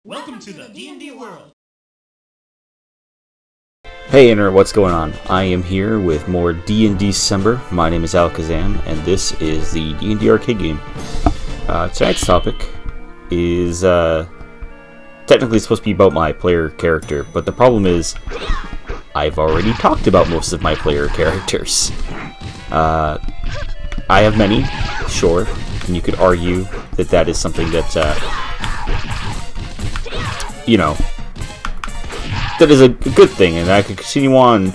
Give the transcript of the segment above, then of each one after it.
Welcome to the D&D world. Hey Internet, what's going on? I am here with more D&D December. My name is Alekazam, and this is the D&D arcade game. Tonight's topic is technically supposed to be about my player character, but the problem is I've already talked about most of my player characters. I have many, sure, and you could argue that that is something that, you know, that is a good thing, and I could continue on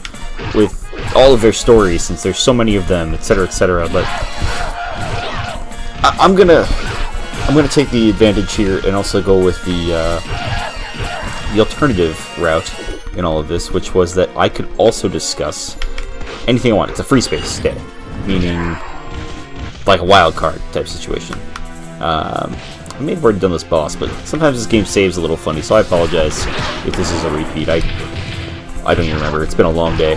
with all of their stories since there's so many of them, etc., etc. But I'm gonna take the advantage here and also go with the alternative route in all of this, which was that I could also discuss anything I want. It's a free space day, meaning like a wild card type situation. I may have already done this boss, but sometimes this game saves a little funny, so I apologize if this is a repeat. I don't even remember. It's been a long day.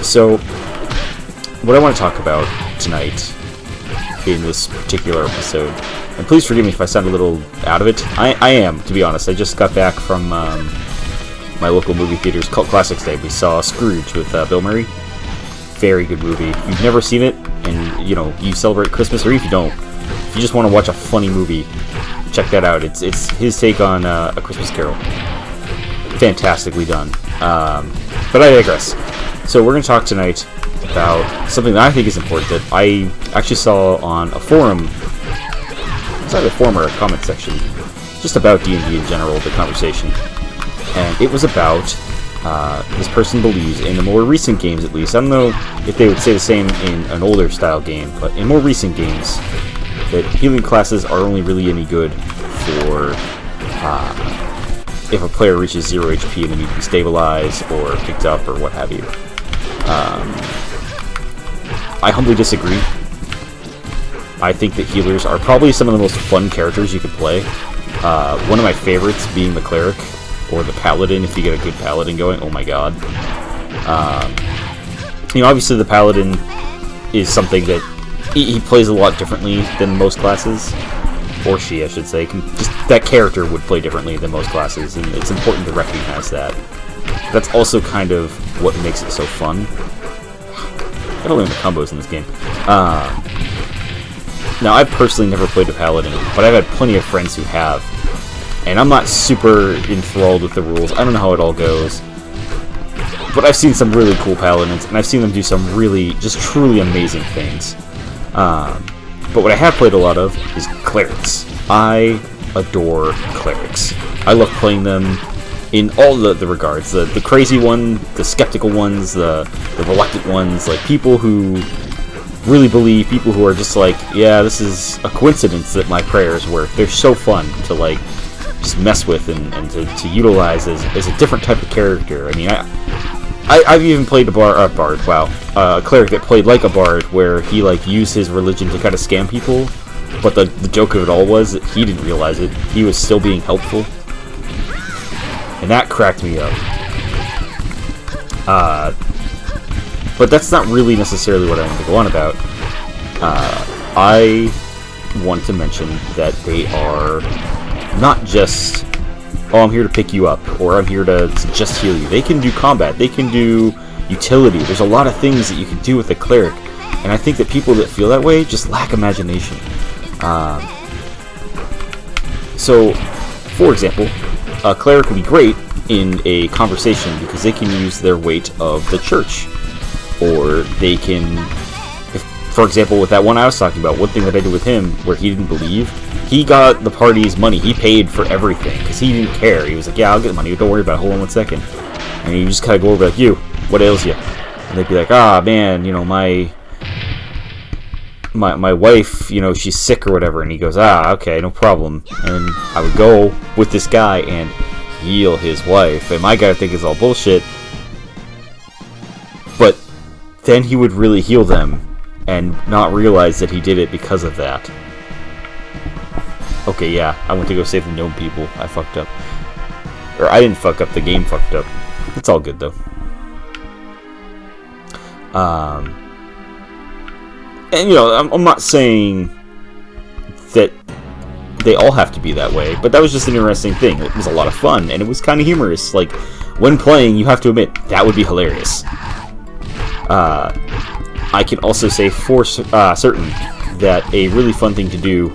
So, what I want to talk about tonight in this particular episode, and please forgive me if I sound a little out of it. I am, to be honest. I just got back from my local movie theater's Cult Classics Day. We saw Scrooge with Bill Murray. Very good movie. If you've never seen it, and you know you celebrate Christmas, or if you don't, if you just want to watch a funny movie, check that out. It's his take on A Christmas Carol. Fantastically done. But I digress. So we're going to talk tonight about something that I think is important that I actually saw on a forum. It's either a forum or a comment section, just about D&D in general, the conversation. And it was about this person believes in the more recent games, at least. I don't know if they would say the same in an older style game, but in more recent games, that healing classes are only really any good for if a player reaches 0 HP and they need to be stabilized or picked up or what have you. I humbly disagree. I think that healers are probably some of the most fun characters you could play. One of my favorites being the cleric, or the paladin, if you get a good paladin going. Oh my god. You know, obviously the paladin is something that he plays a lot differently than most classes, or she, I should say. Just that character would play differently than most classes, and it's important to recognize that. That's also kind of what makes it so fun. I don't learn the combos in this game. Now, I've personally never played a paladin, but I've had plenty of friends who have. And I'm not super enthralled with the rules. I don't know how it all goes. But I've seen some really cool paladins, and I've seen them do some really, just truly amazing things. But what I have played a lot of is clerics. I adore clerics. I love playing them in all the regards. The crazy one, the skeptical ones, the reluctant ones, like people who really believe, people who are just like, yeah, this is a coincidence that my prayers work. They're so fun to like just mess with and to utilize as a different type of character. I mean, I've even played a cleric that played like a bard, where he like used his religion to kind of scam people, but the joke of it all was that he didn't realize it. He was still being helpful, and that cracked me up. But that's not really necessarily what I want to go on about. I want to mention that they are not just, oh, I'm here to pick you up, or I'm here to just heal you. They can do combat. They can do utility. There's a lot of things that you can do with a cleric, and I think that people that feel that way just lack imagination. So, for example, a cleric would be great in a conversation because they can use their weight of the church, or they can, for example, with that one I was talking about, one thing that I did with him where he didn't believe, he got the party's money. He paid for everything because he didn't care. He was like, yeah, I'll get the money. Don't worry about it. Hold on 1 second. And you just kind of go over like, you, what ails you? And they'd be like, ah, man, you know, my wife, you know, she's sick or whatever. And he goes, ah, okay, no problem. And I would go with this guy and heal his wife. And my guy would think it's all bullshit. But then he would really heal them and not realize that he did it because of that. Okay, yeah, I went to go save the gnome people. I fucked up. Or I didn't fuck up, the game fucked up. It's all good, though. And, you know, I'm not saying that they all have to be that way, but that was just an interesting thing. It was a lot of fun, and it was kind of humorous. Like, when playing, you have to admit, that would be hilarious. I can also say for certain that a really fun thing to do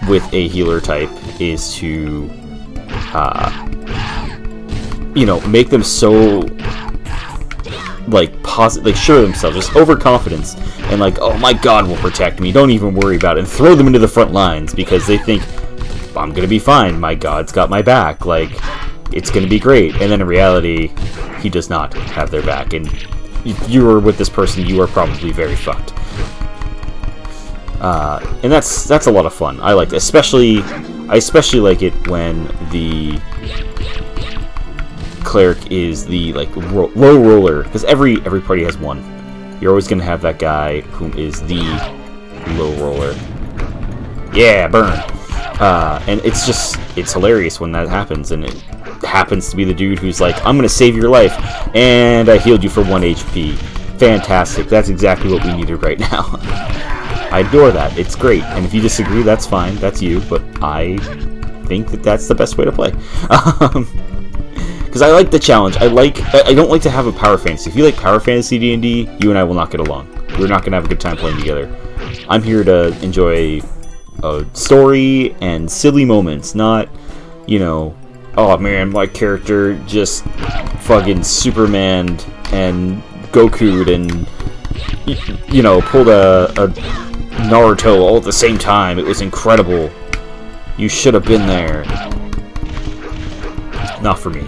with a healer type is to, you know, make them so, like, sure of themselves, just overconfidence, and like, oh my god, will protect me, don't even worry about it, and throw them into the front lines, because they think, I'm gonna be fine, my god's got my back, like, it's gonna be great, and then in reality, he does not have their back, and if you are with this person, you are probably very fucked. And that's a lot of fun. I like it. I especially like it when the cleric is the like low roller, because every party has one. You're always gonna have that guy who is the low roller. Yeah, burn. And it's hilarious when that happens, and it happens to be the dude who's like, I'm gonna save your life, and I healed you for 1 HP. Fantastic. That's exactly what we needed right now. I adore that. It's great. And if you disagree, that's fine. That's you. But I think that that's the best way to play. Because I like the challenge. I don't like to have a power fantasy. If you like power fantasy D&D, you and I will not get along. We're not going to have a good time playing together. I'm here to enjoy a story and silly moments, not, you know, oh man, my character just fucking Superman and Goku'd and, you know, pulled a Naruto all at the same time. It was incredible. You should have been there. Not for me.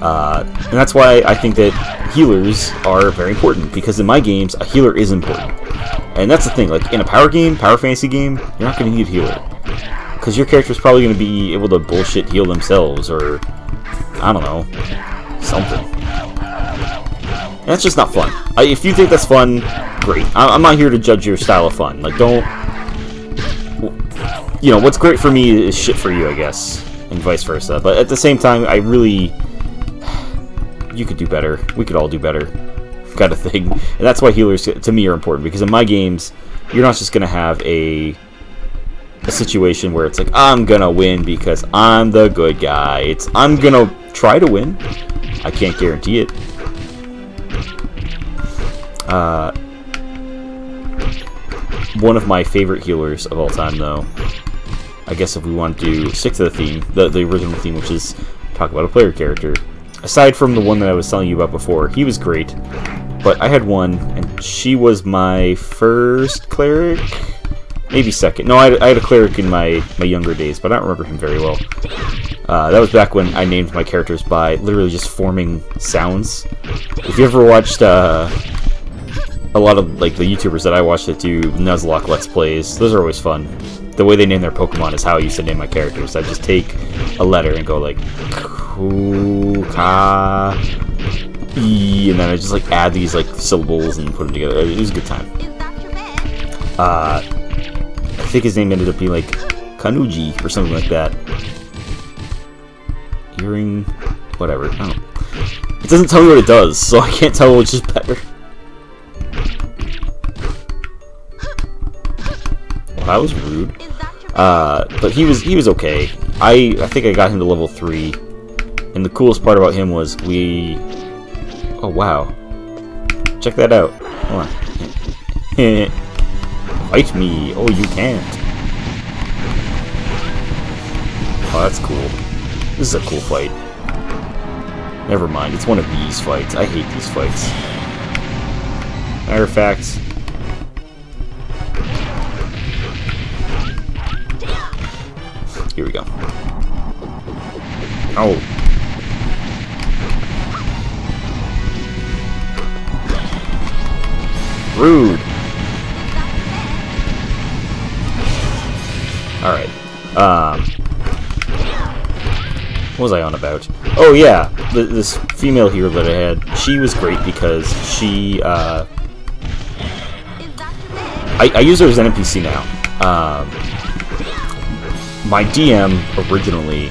And that's why I think that healers are very important, because in my games, a healer is important. And that's the thing, like, in a power fantasy game, you're not going to need a healer. Because your character's probably going to be able to bullshit heal themselves, or, I don't know, something. And that's just not fun. If you think that's fun, great. I'm not here to judge your style of fun. Like, don't... You know, what's great for me is shit for you, I guess. And vice versa. But at the same time, I really... You could do better. We could all do better. Kind of thing. And that's why healers, to me, are important. Because in my games, you're not just going to have a situation where it's like, I'm going to win because I'm the good guy. I'm going to try to win. I can't guarantee it. One of my favorite healers of all time, though, I guess if we want to stick to the theme, the original theme, which is talk about a player character. Aside from the one that I was telling you about before, he was great, but I had one, and she was my first cleric? Maybe second. No, I had a cleric in my younger days, but I don't remember him very well. That was back when I named my characters by literally just forming sounds. If you ever watched a lot of like the YouTubers that I watched that do Nuzlocke Let's Plays, those are always fun. The way they name their Pokemon is how I used to name my characters. I just take a letter and go like Ku, Ka, E, and then I just like add these like syllables and put them together. It was a good time. I think his name ended up being like Kanuji or something like that. Earring, whatever. I don't know. It doesn't tell me what it does, so I can't tell which is better. Well, that was rude. But he was okay. I think I got him to level 3. And the coolest part about him was oh wow. Check that out. Hold on. Fight me. Oh, you can't. Oh, that's cool. This is a cool fight. Never mind, it's one of these fights. I hate these fights. Matter of fact... Here we go. Oh. Rude. Alright. What was I on about? Oh yeah, this female hero that I had, she was great because she, I use her as an NPC now. My DM originally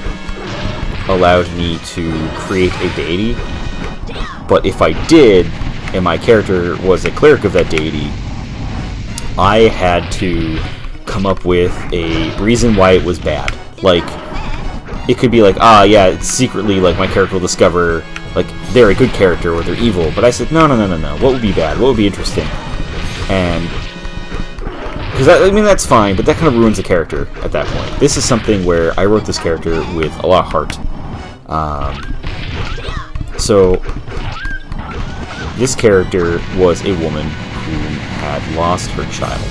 allowed me to create a deity, but if I did, and my character was a cleric of that deity, I had to come up with a reason why it was bad. Like, it could be like, yeah, it's secretly, like, my character will discover, like, they're a good character or they're evil. But I said, no. What would be bad? What would be interesting? And, because, I mean, that's fine, but that kind of ruins the character at that point. This is something where I wrote this character with a lot of heart. So, this character was a woman who had lost her child.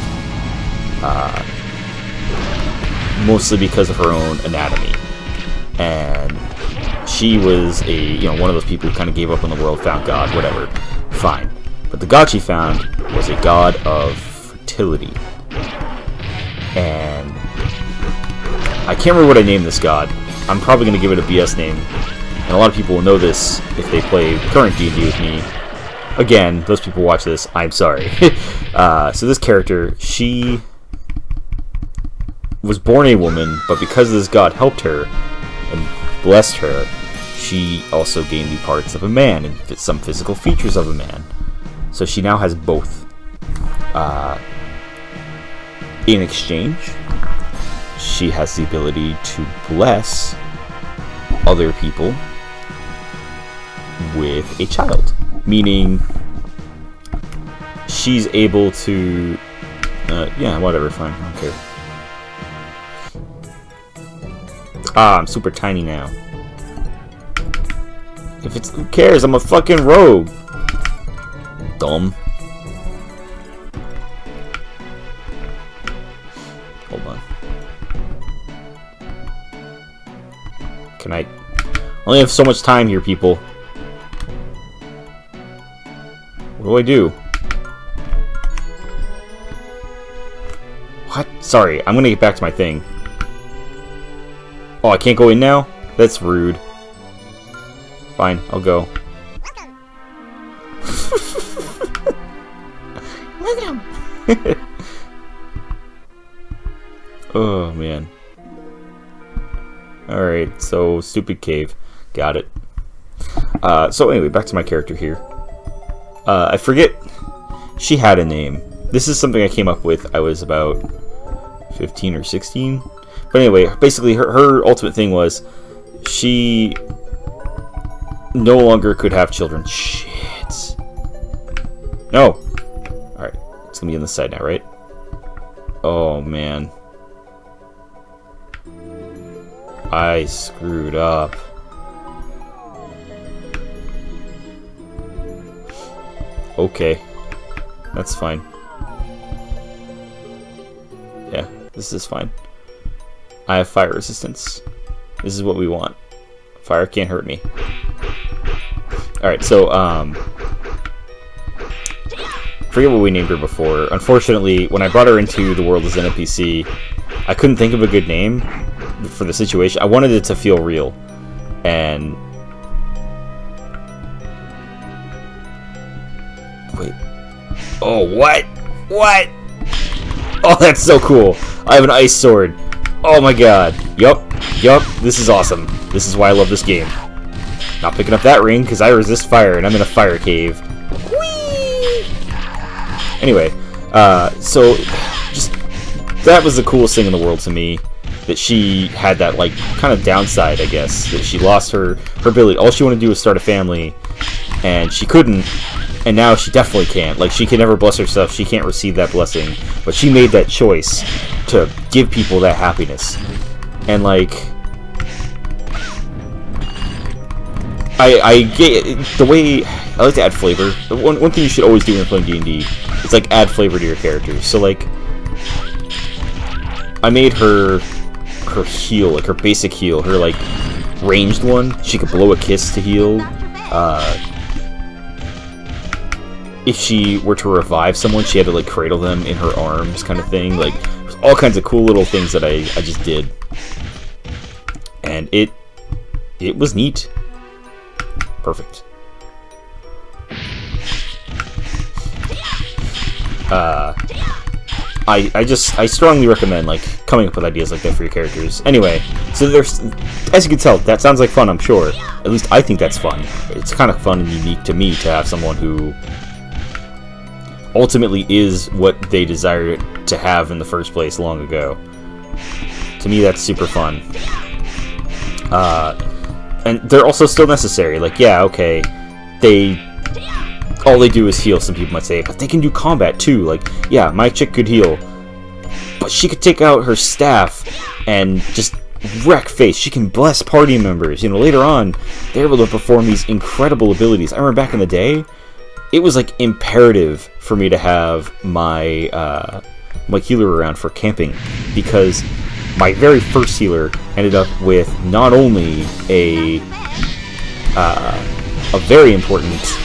Mostly because of her own anatomy. And she was one of those people who kind of gave up on the world, found God, whatever. Fine. But the God she found was a god of fertility. And I can't remember what I named this god. I'm probably going to give it a BS name. And a lot of people will know this if they play current D&D with me. Again, those people watch this, I'm sorry. So this character, she was born a woman, but because this god helped her and blessed her, she also gained the parts of a man and some physical features of a man. So she now has both. In exchange, she has the ability to bless other people with a child. Meaning, she's able to... yeah, whatever, fine, I don't care. I'm super tiny now. If it's... Who cares? I'm a fucking rogue! Dumb. Hold on. Can I... only have so much time here, people. What do I do? What? Sorry, I'm gonna get back to my thing. Oh, I can't go in now? That's rude. Fine, I'll go. Oh, man. Alright, so, stupid cave. Got it. So anyway, back to my character here. I forget... She had a name. This is something I came up with. I was about 15 or 16. But anyway, basically her ultimate thing was she no longer could have children. Shit. No. Alright, it's gonna be on this side now, right? Oh, man. I screwed up. Okay. That's fine. Yeah, this is fine. I have fire resistance. This is what we want. Fire can't hurt me. Alright, so, forget what we named her before. Unfortunately, when I brought her into the world as an NPC, I couldn't think of a good name for the situation. I wanted it to feel real. And... wait. Oh, what? What? Oh, that's so cool. I have an ice sword. Oh my god. Yup. This is awesome. This is why I love this game. Not picking up that ring, because I resist fire, and I'm in a fire cave. Whee! Anyway, so, just, that was the coolest thing in the world to me. That she had that, like, kind of downside, I guess. That she lost her ability. All she wanted to do was start a family, and she couldn't. And now she definitely can't. Like, she can never bless herself. She can't receive that blessing. But she made that choice to give people that happiness. And, like... I get... The way... I like to add flavor. One thing you should always do when you're playing D&D is, like, add flavor to your characters. So, like... I made her heal, like, her basic heal. Her, like, ranged one. She could blow a kiss to heal. If she were to revive someone, she had to, like, cradle them in her arms, kind of thing. Like, there's all kinds of cool little things that I just did. And it was neat. Perfect. I strongly recommend, like, coming up with ideas like that for your characters. Anyway, so there's, as you can tell, that sounds like fun, I'm sure. At least I think that's fun. It's kind of fun and unique to me to have someone who ultimately is what they desire to have in the first place long ago. To me, that's super fun. And they're also still necessary. Like, yeah, okay, all they do is heal, some people might say, but they can do combat too. Like, yeah, my chick could heal, but she could take out her staff and just wreck face. She can bless party members. You know, later on, they're able to perform these incredible abilities. I remember back in the day, it was like imperative for me to have my my healer around for camping, because my very first healer ended up with not only a very important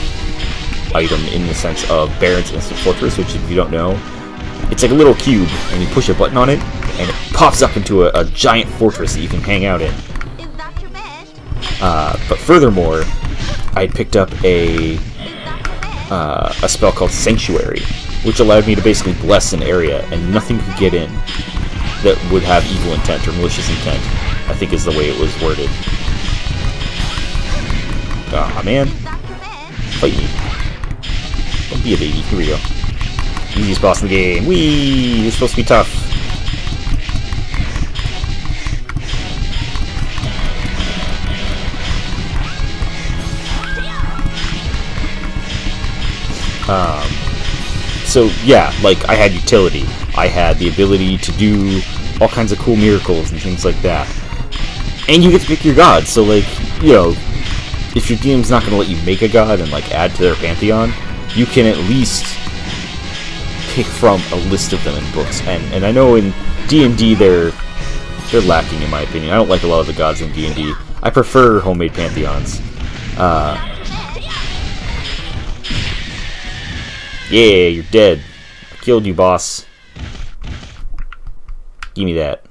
item in the sense of Baron's Instant Fortress, which, if you don't know, it's like a little cube, and you push a button on it, and it pops up into a giant fortress that you can hang out in. But furthermore, I picked up a spell called Sanctuary, which allowed me to basically bless an area, and nothing could get in that would have evil intent or malicious intent, I think is the way it was worded. Aw, man. Fight me. Don't be a baby. Here we go. Easiest boss in the game. Whee! You're supposed to be tough. So yeah, like, I had utility. I had the ability to do all kinds of cool miracles and things like that. And you get to pick your god, so, like, you know, if your DM's not going to let you make a god and, like, add to their pantheon, you can at least pick from a list of them in books. And I know in D&D they're lacking, in my opinion. I don't like a lot of the gods in D&D. I prefer homemade pantheons. Yeah, you're dead. I killed you, boss. Give me that.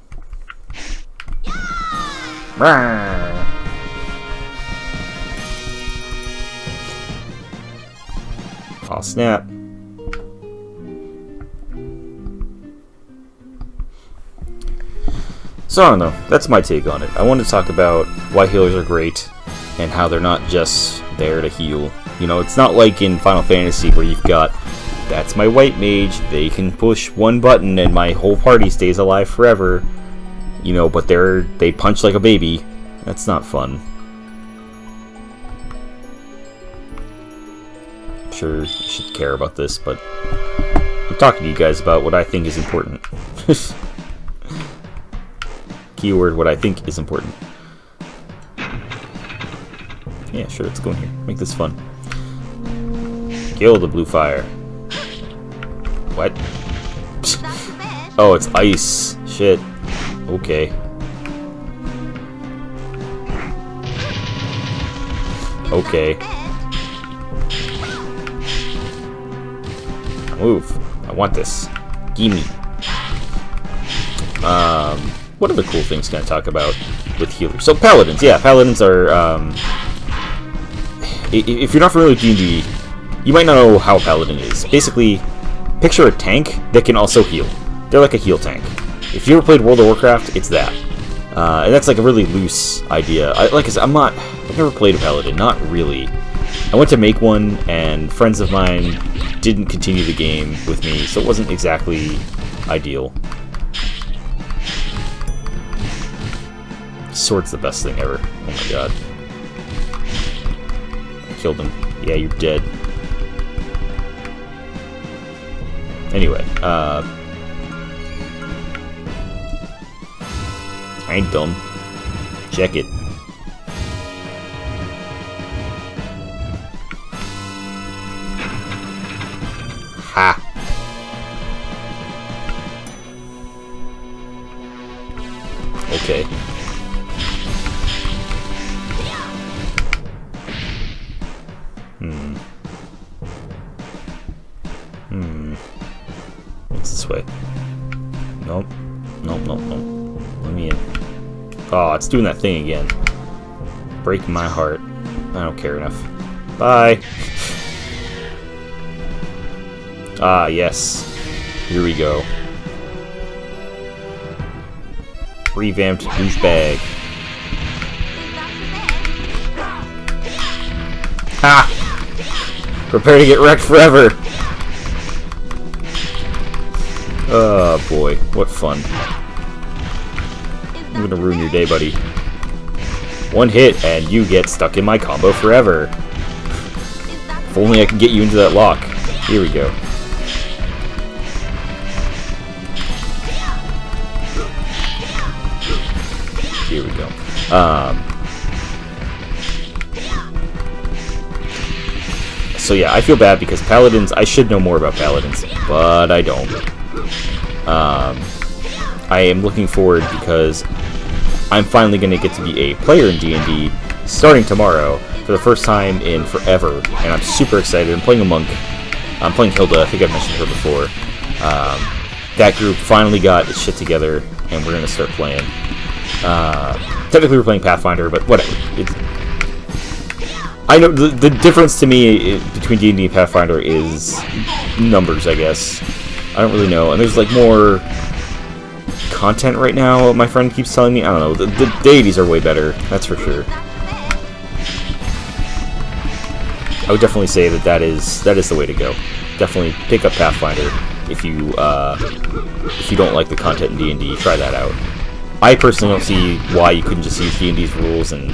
Aw, snap. So, I don't know. That's my take on it. I want to talk about why healers are great and how they're not just there to heal. You know, it's not like in Final Fantasy where you've got, that's my white mage, they can push one button and my whole party stays alive forever. You know, but they punch like a baby. That's not fun. I'm sure I should care about this, but I'm talking to you guys about what I think is important. Keyword, what I think is important. Yeah, sure, let's go in here. Make this fun. Kill the blue fire. What? Oh, it's ice. Shit. Okay. Okay. Move. I want this. Gimme. What other cool things can I talk about with healers? So, paladins. Yeah, paladins are, if you're not familiar with D&D, you might not know how a paladin is. Basically, picture a tank that can also heal. They're like a heal tank. If you ever played World of Warcraft, it's that. And that's like a really loose idea. Like I said, I've never played a paladin, not really. I went to make one, and friends of mine didn't continue the game with me, so it wasn't exactly ideal. Sword's the best thing ever. Oh my god. I killed him. Yeah, you're dead. Anyway, I ain't dumb. Check it. Ha! Okay. What's this way? Nope. Nope, nope, nope. Let me in. Oh, it's doing that thing again. Break my heart. I don't care enough. Bye! Ah, yes. Here we go. Revamped douchebag. Ha! Prepare to get wrecked forever! Oh boy, what fun. I'm gonna ruin your day, buddy. One hit and you get stuck in my combo forever. If only I could get you into that lock. Here we go. Here we go. So yeah, I feel bad because Paladins, I should know more about Paladins, but I don't. I am looking forward because I'm finally going to get to be a player in D&D starting tomorrow for the first time in forever, and I'm super excited. I'm playing a monk. I'm playing Hilda. I think I've mentioned her before. That group finally got its shit together, and we're going to start playing. Technically we're playing Pathfinder, but whatever. I know the difference to me between D&D and Pathfinder is numbers, I guess. I don't really know. And there's like more content right now, my friend keeps telling me. I don't know. The deities are way better, that's for sure. I would definitely say that is the way to go. Definitely pick up Pathfinder if you don't like the content in D&D. Try that out. I personally don't see why you couldn't just use D&D's rules and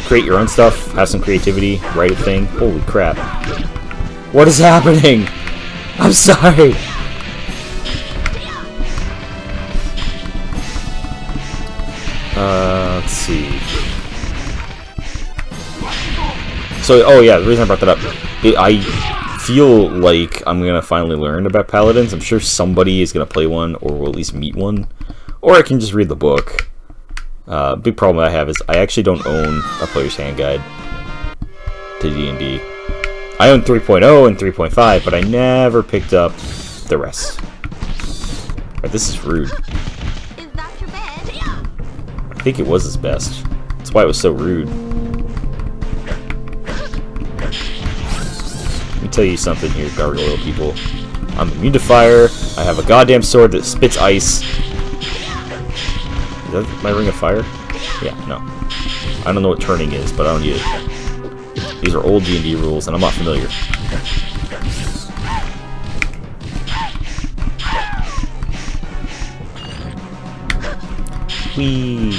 create your own stuff, have some creativity, write a thing. Holy crap. What is happening? I'm sorry. Let's see. So, oh yeah, the reason I brought that up, I feel like I'm gonna finally learn about Paladins. I'm sure somebody is gonna play one, or will at least meet one. Or I can just read the book. Big problem I have is I actually don't own a player's hand guide to D&D. I own 3.0 and 3.5, but I never picked up the rest. Right, this is rude. I think it was his best. That's why it was so rude. Let me tell you something here, gargoyle people. I'm immune to fire. I have a goddamn sword that spits ice. Is that my ring of fire? Yeah, no. I don't know what turning is, but I don't need it. These are old D&D rules, and I'm not familiar. Whee!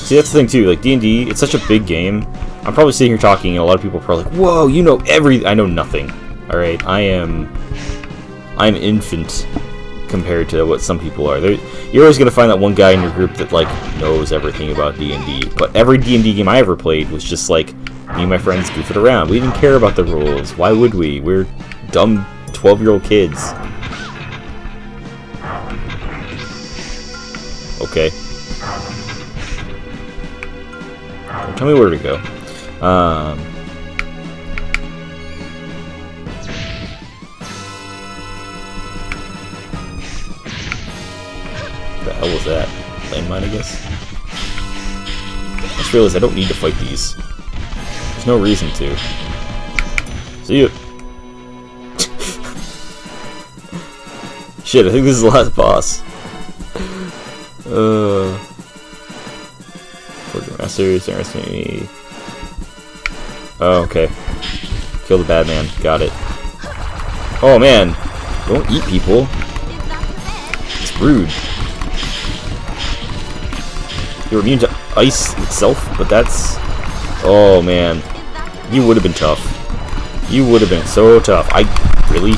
See, that's the thing, too. Like, D&D, it's such a big game. I'm probably sitting here talking, and a lot of people are probably like, whoa, you know everything. I know nothing. Alright? I'm infant compared to what some people are. You're always going to find that one guy in your group that, like, knows everything about D&D. But every D&D game I ever played was just, like, me and my friends goofing around. We didn't care about the rules. Why would we? We're dumb 12-year-old kids. Okay. Don't tell me where to go. The hell was that? Landmine, I guess? I just realized I don't need to fight these. There's no reason to. See you. Shit, I think this is the last boss. Forger Masters, underestimate me. Oh, okay. Kill the bad man. Got it. Oh, man. Don't eat people. It's rude. You're immune to ice itself, but that's... Oh, man. You would have been tough. You would have been so tough. Really?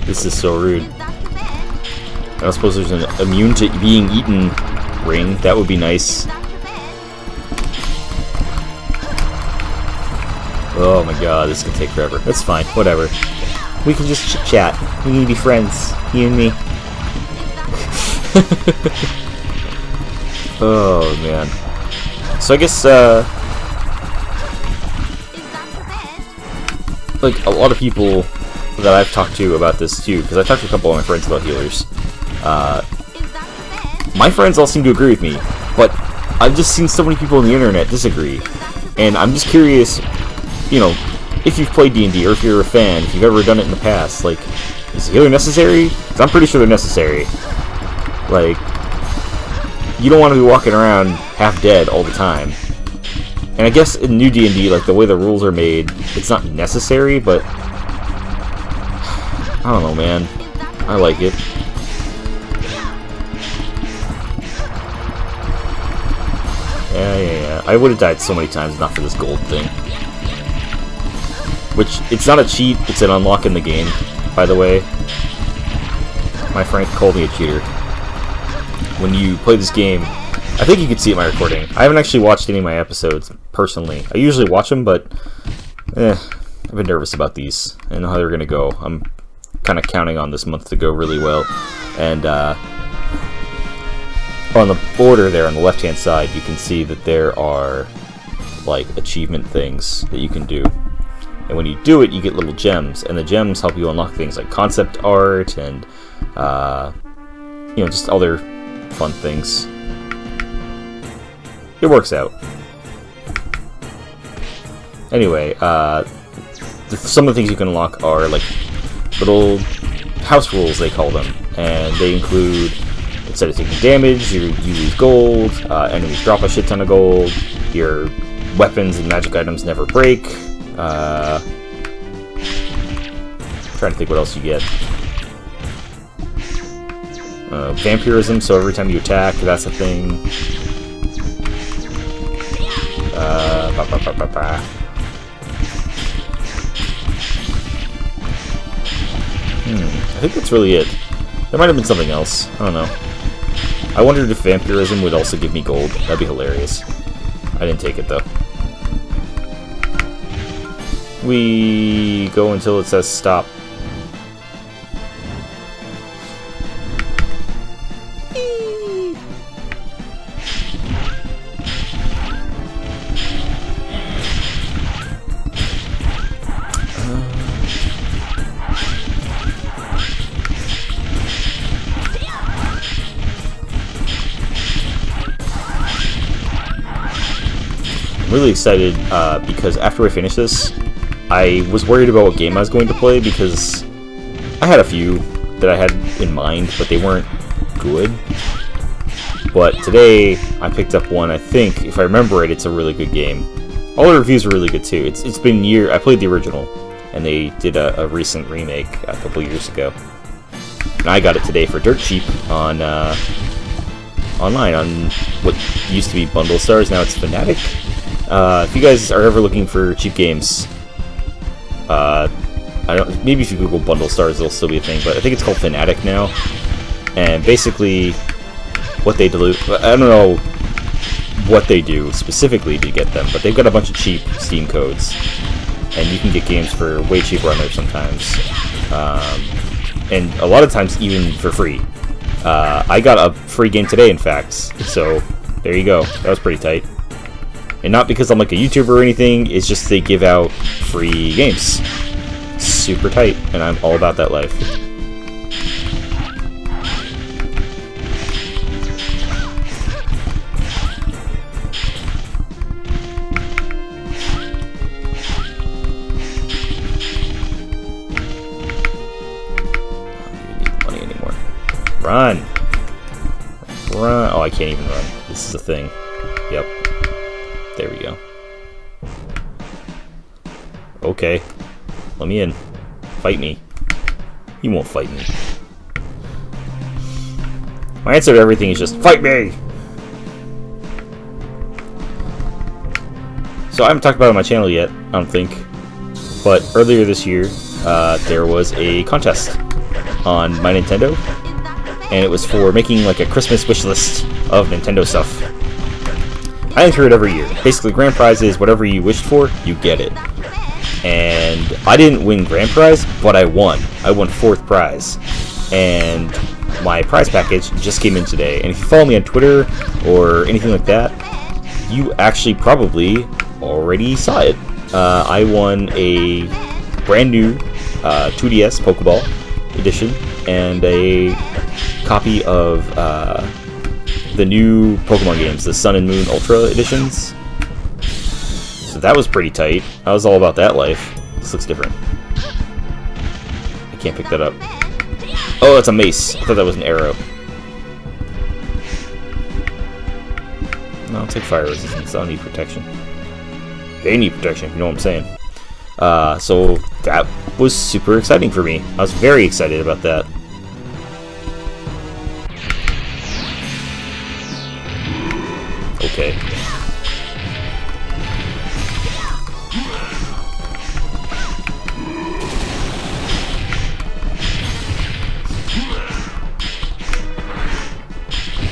This is so rude. I don't suppose there's an immune to being eaten ring. That would be nice. Oh my god, this could take forever. That's fine, whatever. We can just chit-chat. We can be friends. You and me. Oh, man. So I guess, like, a lot of people that I've talked to about this, too, because I talked to a couple of my friends about healers. My friends all seem to agree with me, but I've just seen so many people on the internet disagree. And I'm just curious, you know, if you've played D&D, or if you're a fan, if you've ever done it in the past, like, is a healer necessary? Because I'm pretty sure they're necessary. Like, you don't want to be walking around half dead all the time. And I guess in new D&D, like, the way the rules are made, it's not necessary, but... I don't know, man. I like it. Yeah. I would have died so many times not for this gold thing. Which, it's not a cheat, it's an unlock in the game, by the way. My friend called me a cheater. When you play this game, I think you can see it in my recording. I haven't actually watched any of my episodes, personally. I usually watch them, but I've been nervous about these and how they're going to go. I'm kind of counting on this month to go really well. And on the border there on the left-hand side, you can see that there are like achievement things that you can do. And when you do it, you get little gems, and the gems help you unlock things like concept art and you know, just other fun things. It works out. Anyway, some of the things you can unlock are like little house rules, they call them, and they include, instead of taking damage, you lose gold, enemies drop a shit ton of gold, your weapons and magic items never break, trying to think what else you get. Vampirism, so every time you attack, that's a thing. I think that's really it. There might have been something else. I don't know. I wondered if vampirism would also give me gold. That'd be hilarious. I didn't take it, though. We go until it says stop. I'm really excited because after I finish this, I was worried about what game I was going to play because I had a few that I had in mind, but they weren't good. But today, I picked up one, I think, if I remember right, it's a really good game. All the reviews are really good too. It's been years. I played the original, and they did a recent remake a couple years ago. And I got it today for dirt cheap on online on what used to be Bundle Stars, now it's Fnatic. If you guys are ever looking for cheap games, maybe if you Google Bundle Stars, it'll still be a thing, but I think it's called Fnatic now. And basically, what they do, I don't know what they do specifically to get them, but they've got a bunch of cheap Steam codes, and you can get games for way cheaper on there sometimes, and a lot of times even for free. I got a free game today, in fact, so there you go. That was pretty tight. And not because I'm like a YouTuber or anything, it's just they give out free games. Super tight, and I'm all about that life. Run! Run! Oh, I can't even run. This is a thing. Yep. There we go. Okay. Let me in. Fight me. You won't fight me. My answer to everything is just, fight me! So I haven't talked about it on my channel yet, I don't think. But earlier this year, there was a contest on my Nintendo. And it was for making like a Christmas wish list of Nintendo stuff. I enter it every year. Basically, grand prize is whatever you wished for, you get it. And I didn't win grand prize, but I won. I won 4th prize. And my prize package just came in today. And if you follow me on Twitter or anything like that, you actually probably already saw it. I won a brand new 2DS Pokeball edition and a copy of the new Pokemon games, the Sun and Moon Ultra editions. So that was pretty tight. I was all about that life. This looks different. I can't pick that up. Oh, it's a mace. I thought that was an arrow. No, I'll take fire resistance. I don't need protection. They need protection, you know what I'm saying. So that was super exciting for me. I was very excited about that. Okay.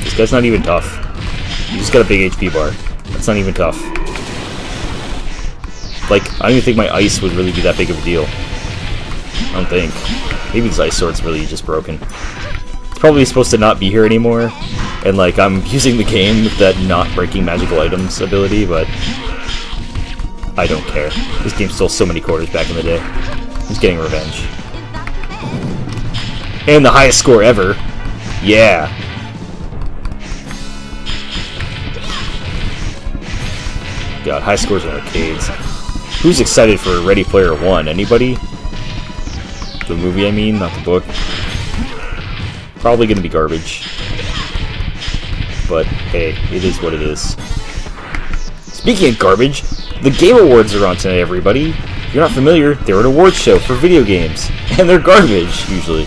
This guy's not even tough. He just got a big HP bar. That's not even tough. Like, I don't even think my ice would really be that big of a deal. I don't think. Maybe this ice sword's really just broken. It's probably supposed to not be here anymore. And, like, I'm using the game with that not breaking magical items ability, but I don't care. This game stole so many quarters back in the day. I'm just getting revenge. And the highest score ever. Yeah. God, high scores in arcades. Who's excited for Ready Player One? Anybody? The movie, I mean, not the book. Probably gonna be garbage. But, hey, it is what it is. Speaking of garbage, the Game Awards are on tonight, everybody. If you're not familiar, they're an awards show for video games. And they're garbage, usually.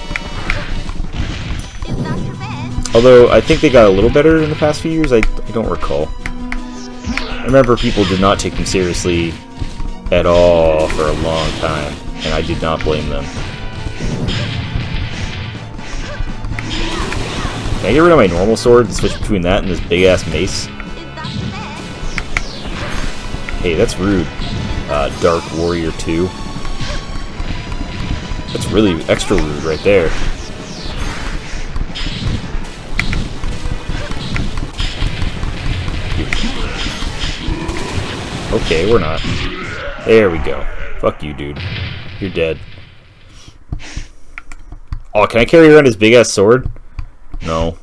Although, I think they got a little better in the past few years, I don't recall. I remember people did not take them seriously at all for a long time, and I did not blame them. Can I get rid of my normal sword and switch between that and this big-ass mace? Hey, that's rude. Dark Warrior 2. That's really extra rude right there. Okay, we're not. There we go. Fuck you, dude. You're dead. Oh, can I carry around his big-ass sword? No.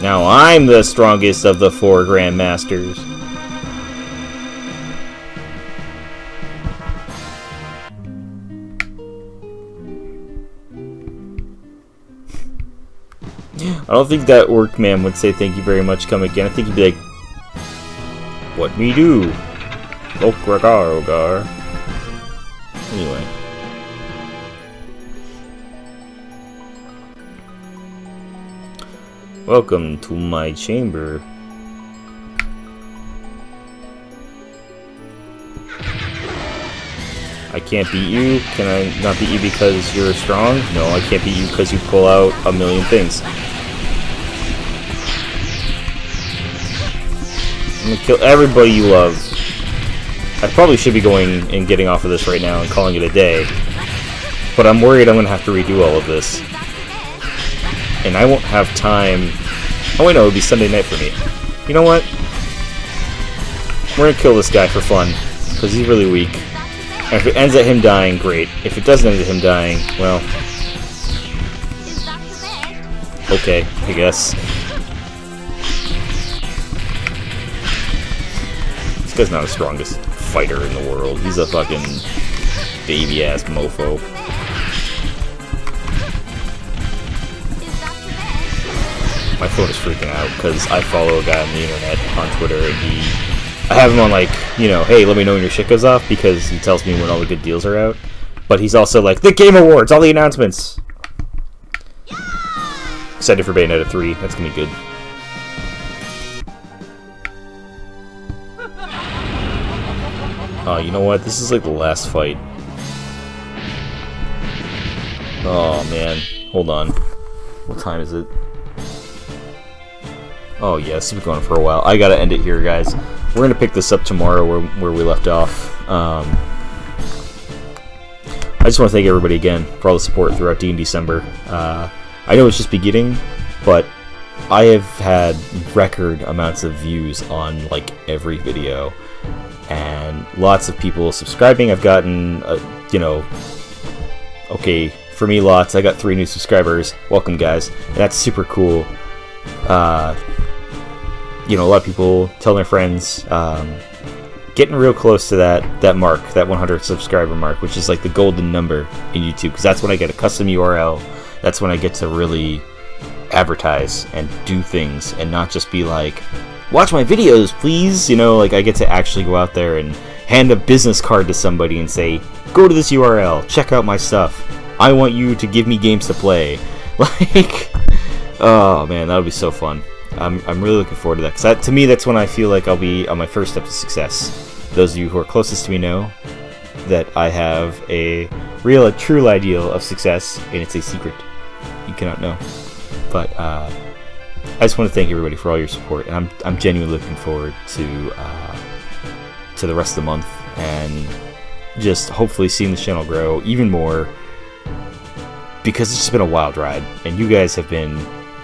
Now I'm the strongest of the 4 Grandmasters. I don't think that Orc-man would say thank you very much, come again. I think he'd be like, what me do? Ogar. Anyway. Welcome to my chamber. I can't beat you? Can I not beat you because you're strong? No, I can't beat you because you pull out a million things. I'm gonna kill everybody you love. I probably should be going and getting off of this right now and calling it a day. But I'm worried I'm gonna have to redo all of this. And I won't have time. Oh wait, no, it'll be Sunday night for me. You know what? We're gonna kill this guy for fun. Because he's really weak. And if it ends at him dying, great. If it doesn't end at him dying, well... okay, I guess. This guy's not the strongest fighter in the world. He's a fucking baby-ass mofo. My phone is freaking out because I follow a guy on the internet on Twitter and I have him on like, you know, hey, let me know when your shit goes off because he tells me when all the good deals are out. But he's also like, the Game Awards, all the announcements. Excited for Bayonetta 3, that's gonna be good. Oh, you know what? This is like the last fight. Oh, man. Hold on. What time is it? Oh, yeah, this has been going for a while. I gotta end it here, guys. We're gonna pick this up tomorrow where we left off. I just want to thank everybody again for all the support throughout December. I know it's just beginning, but I have had record amounts of views on, like, every video. And lots of people subscribing. I've gotten, you know, okay, for me, lots. I got 3 new subscribers. Welcome, guys. And that's super cool. You know, a lot of people telling their friends. Getting real close to that mark, that 100 subscriber mark, which is like the golden number in YouTube, because that's when I get a custom URL. That's when I get to really advertise and do things and not just be like, watch my videos, please. You know, like I get to actually go out there and hand a business card to somebody and say, go to this URL, check out my stuff. I want you to give me games to play. Like, oh man, that'll be so fun. I'm really looking forward to that, because to me that's when I feel like I'll be on my first step to success. Those of you who are closest to me know that I have a true ideal of success, and it's a secret. You cannot know. But I just want to thank everybody for all your support, and I'm genuinely looking forward to the rest of the month, and just hopefully seeing the channel grow even more, because it's just been a wild ride, and you guys have been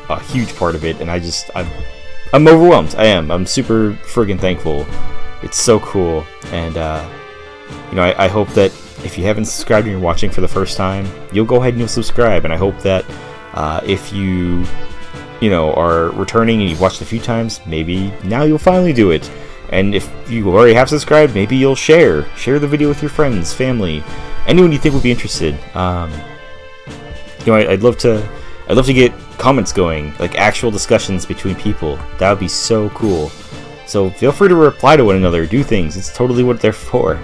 a huge part of it, and I'm overwhelmed. I'm super friggin' thankful. It's so cool, and you know, I hope that if you haven't subscribed and you're watching for the first time, you'll go ahead and you'll subscribe, and I hope that if you know, are returning and you've watched a few times, maybe now you'll finally do it. And if you already have subscribed, maybe you'll share the video with your friends, family, anyone you think would be interested. You know, I'd love to get comments going, like actual discussions between people. That would be so cool. So feel free to reply to one another, do things. It's totally what they're for.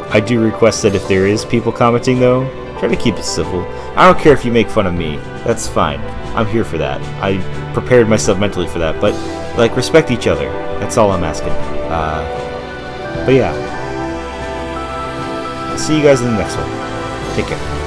I do request that if there is people commenting, though, try to keep it civil. I don't care if you make fun of me. That's fine. I'm here for that. I prepared myself mentally for that. But, like, respect each other. That's all I'm asking. But yeah. See you guys in the next one. Take care.